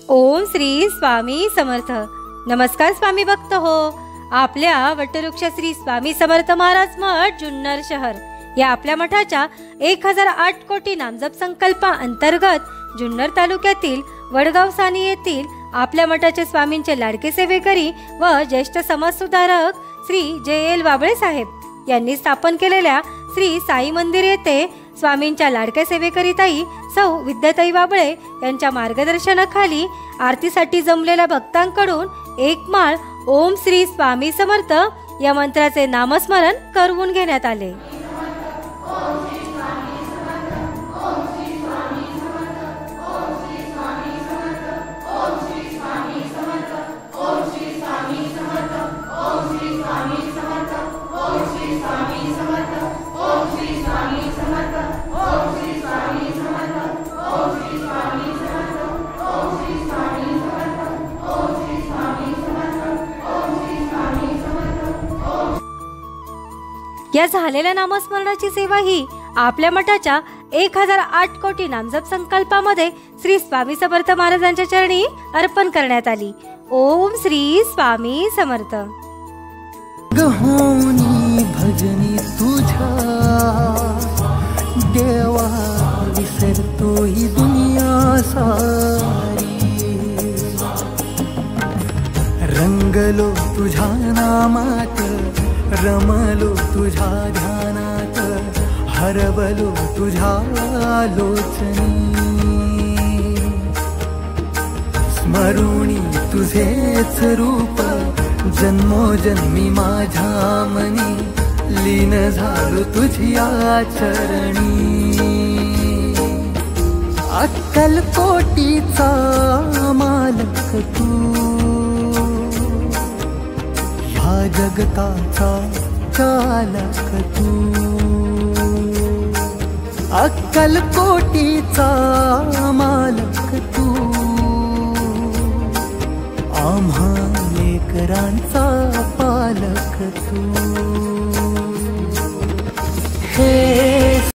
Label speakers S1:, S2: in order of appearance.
S1: ओम श्री स्वामी समर्थ. नमस्कार स्वामी भक्त हो. आपल्या वटवृक्ष श्री स्वामी समर्थ महाराज मठ जुन्नर शहर या आपल्या मठाच्या 1008 कोटी नामजप संकल्पा अंतर्गत जुन्नर तालुक्यातील वडगाव सानी येथील आपल्या मठाचे स्वामींचे लाडके सेवेकरी व ज्येष्ठ समाजसुधारक श्री जे.एल. वाबळे साहेब यांनी स्थापन केलेल्या श्री साई मंदिर येथे स्वामींच्या लाडक्या सेवेकरीताई सौ विद्याताई वाबळे यांच्या मार्गदर्शनाखाली आरतीसाठी जमलेल्या भक्तांकडून एक माळ ओम श्री स्वामी समर्थ या मंत्राचे नामस्मरण करवून घेण्यात आले. या झालेल्या नामस्मरणाची सेवा ही आपल्या मठाच्या 1008 कोटी नामजप संकल्पामध्ये श्री स्वामी समर्थ महाराजांच्या चरणी अर्पण करण्यात आली. ओम श्री स्वामी समर्थ.
S2: गहोनी भजनी तुझा देवा विसरतो ही दुनिया सारी, रंगलो तुझ्या नामात रमलो तुझ्या ध्यानात, हरवलो तुझ्या लोचनी, स्मरुणी तुझेच रूप जन्मोजन्मी माझ्या मनी, लीन झालो तुझ्या चरणी. अक्कलकोटीचा मालक तू, ह्या जगताचा चालक तू. अक्कलकोटीचा मालक तू, आम्हा लेकरांचा पालक तू.